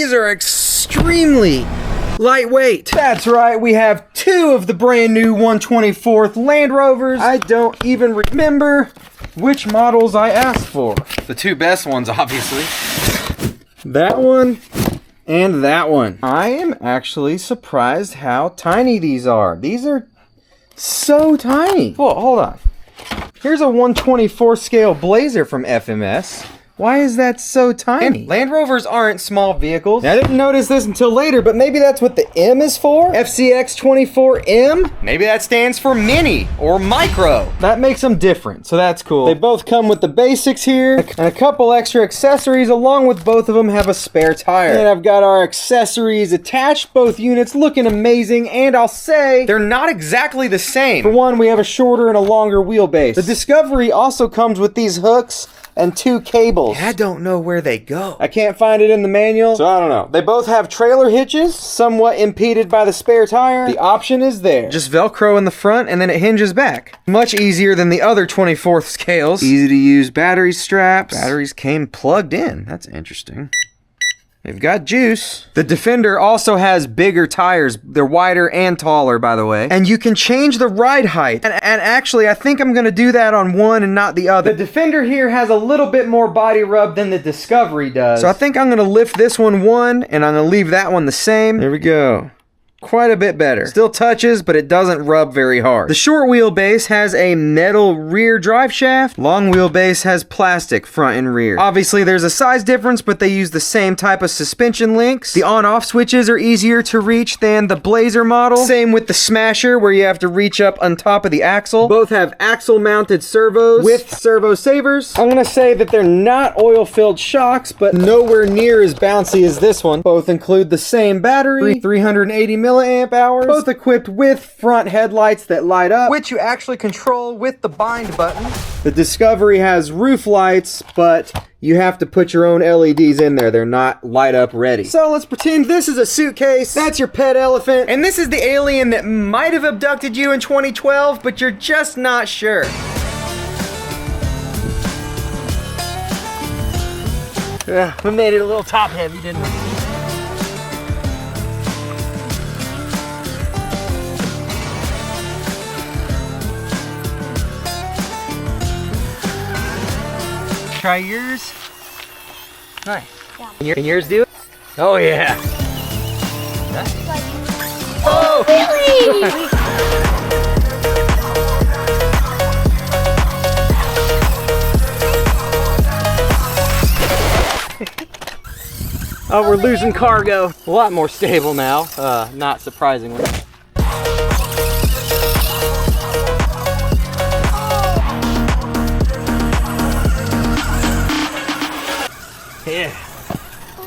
these are extremely lightweight. That's right, we have two of the brand new 124th Land Rovers. I don't even remember which models I asked for. The two best ones, obviously. That one and that one. I am actually surprised how tiny these are. These are so tiny. Whoa, hold on. Here's a 124 scale Blazer from FMS. Why is that so tiny? And Land Rovers aren't small vehicles. I didn't notice this until later, but maybe that's what the M is for? FCX24M? Maybe that stands for mini or micro. That makes them different, so that's cool. They both come with the basics here and a couple extra accessories. Along with both of them have a spare tire. And I've got our accessories attached, both units looking amazing, and I'll say they're not exactly the same. For one, we have a shorter and a longer wheelbase. The Discovery also comes with these hooks and two cables. I don't know where they go. I can't find it in the manual, so I don't know. They both have trailer hitches, somewhat impeded by the spare tire. The option is there. Just Velcro in the front and then it hinges back. Much easier than the other 24th scales. Easy to use battery straps. Batteries came plugged in. That's interesting. They've got juice. The Defender also has bigger tires. They're wider and taller, by the way. And you can change the ride height. And actually, I think I'm gonna do that on one and not the other. The Defender here has a little bit more body rub than the Discovery does. So I think I'm gonna lift this one and I'm gonna leave that one the same. There we go. Quite a bit better. Still touches, but it doesn't rub very hard. The short wheelbase has a metal rear drive shaft. Long wheelbase has plastic front and rear. Obviously, there's a size difference, but they use the same type of suspension links. The on-off switches are easier to reach than the Blazer model. Same with the Smasher, where you have to reach up on top of the axle. Both have axle-mounted servos with servo savers. I'm gonna say that they're not oil-filled shocks, but nowhere near as bouncy as this one. Both include the same battery, 380 milliamp hours, both equipped with front headlights that light up, which you actually control with the bind button. The Discovery has roof lights, but you have to put your own LEDs in there. They're not light up ready. So let's pretend this is a suitcase. That's your pet elephant. And this is the alien that might have abducted you in 2012, but you're just not sure. Yeah, we made it a little top heavy, didn't we? Try yours. Nice. Yeah. Can yours do it? Oh yeah. Oh! Really? Oh, we're losing cargo. A lot more stable now, not surprisingly. Yeah,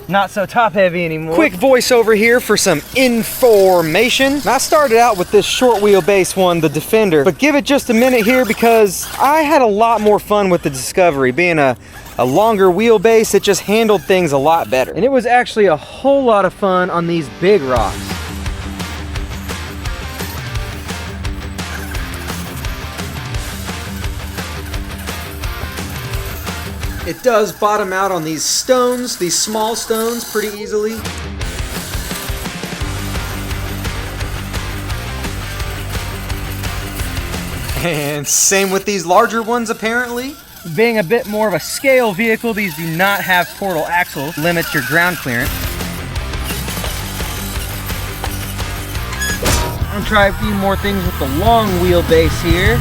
not so top heavy anymore. Quick voiceover here for some information. I started out with this short wheelbase one, the Defender, but give it just a minute here because I had a lot more fun with the Discovery. Being a longer wheelbase, it just handled things a lot better. And it was actually a whole lot of fun on these big rocks. It does bottom out on these stones, these small stones, pretty easily. And same with these larger ones, apparently. Being a bit more of a scale vehicle, these do not have portal axles, limits your ground clearance. I'm gonna try a few more things with the long wheelbase here.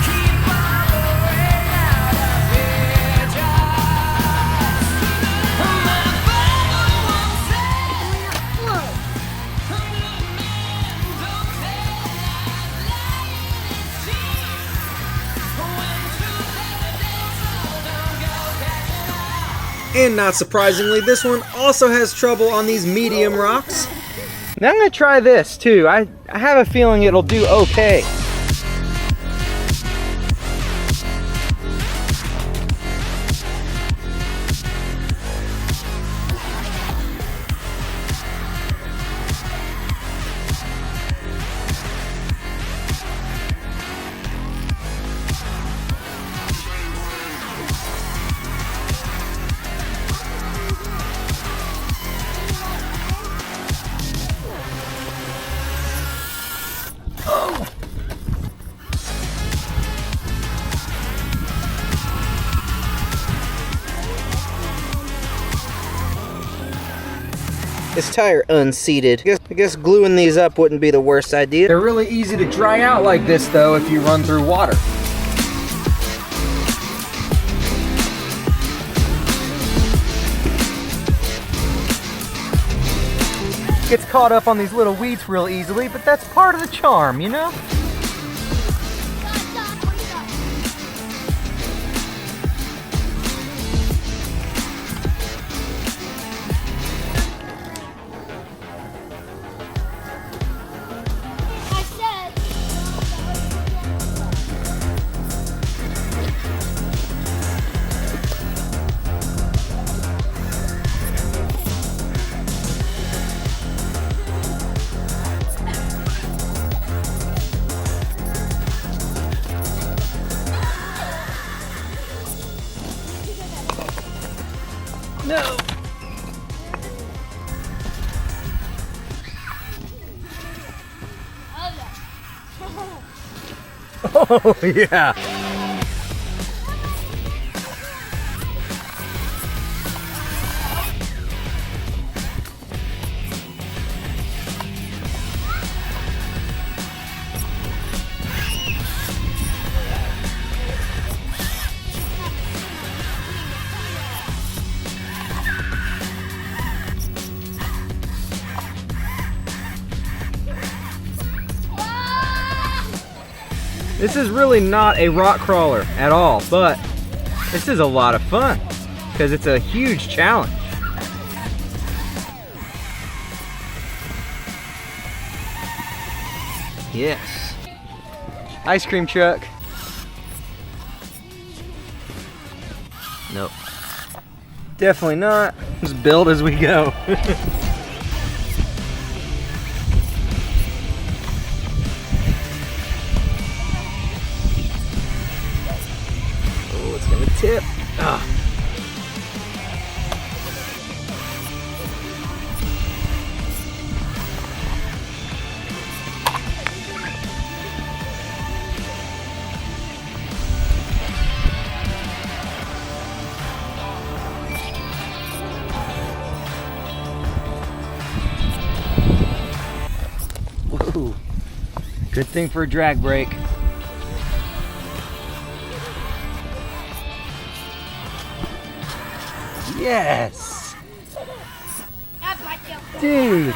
And not surprisingly, this one also has trouble on these medium rocks. Now I'm gonna try this too. I have a feeling it'll do okay. this tire unseated. I guess gluing these up wouldn't be the worst idea. They're really easy to dry out like this though if you run through water. Gets caught up on these little weeds real easily, but that's part of the charm, you know? No. Oh, yeah. This is really not a rock crawler at all, but this is a lot of fun because it's a huge challenge. Yes. Ice cream truck. Nope. Definitely not. Just build as we go. Tip. Ah. Whoa. Good thing for a drag brake. Yes! Dude!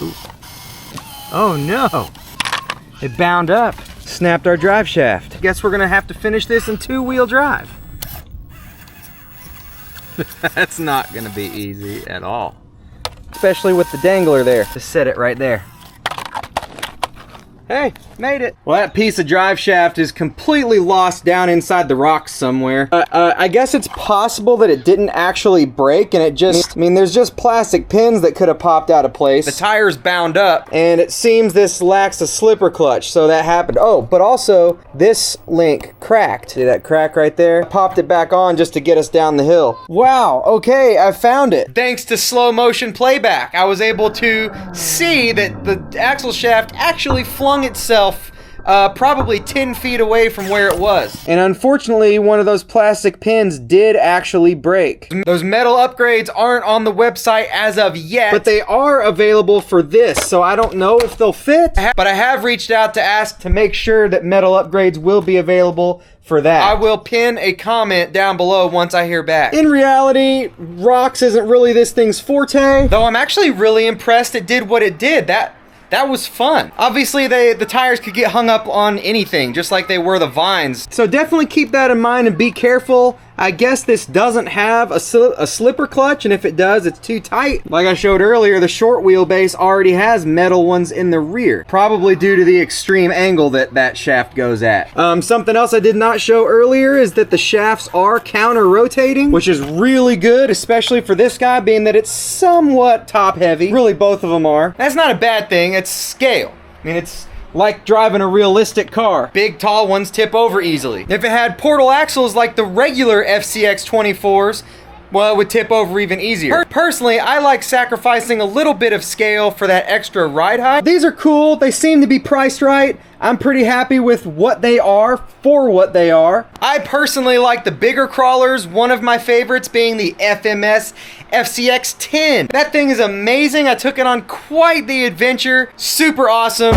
Ooh. Oh no! It bound up. Snapped our drive shaft. Guess we're gonna have to finish this in two-wheel drive. That's not gonna be easy at all. Especially with the dangler there. Just set it right there. Hey, made it. Well, that piece of drive shaft is completely lost down inside the rocks somewhere. I guess it's possible that it didn't actually break and it just, I mean, there's just plastic pins that could have popped out of place. The tire's bound up and it seems this lacks a slipper clutch, so that happened. Oh, but also this link cracked. See that crack right there? I popped it back on just to get us down the hill. Wow, okay, I found it. Thanks to slow motion playback, I was able to see that the axle shaft actually flung itself probably 10 feet away from where it was. And unfortunately, one of those plastic pins did actually break. Those metal upgrades aren't on the website as of yet, but they are available for this, so I don't know if they'll fit. But I have reached out to ask to make sure that metal upgrades will be available for that. I will pin a comment down below once I hear back. In reality, rocks isn't really this thing's forte, though I'm actually really impressed it did what it did. That was fun. Obviously, the tires could get hung up on anything, just like they were the vines. So definitely keep that in mind and be careful. I guess this doesn't have a slipper clutch, and if it does, it's too tight. Like I showed earlier, the short wheelbase already has metal ones in the rear, probably due to the extreme angle that shaft goes at. Something else I did not show earlier is that the shafts are counter-rotating, which is really good, especially for this guy, being that it's somewhat top-heavy. Really, both of them are. That's not a bad thing. It's scale. I mean, it's like driving a realistic car. Big, tall ones tip over easily. If it had portal axles like the regular FCX24s, well, it would tip over even easier. Personally, I like sacrificing a little bit of scale for that extra ride height. These are cool. They seem to be priced right. I'm pretty happy with what they are for what they are. I personally like the bigger crawlers, one of my favorites being the FMS FCX10. That thing is amazing. I took it on quite the adventure. Super awesome.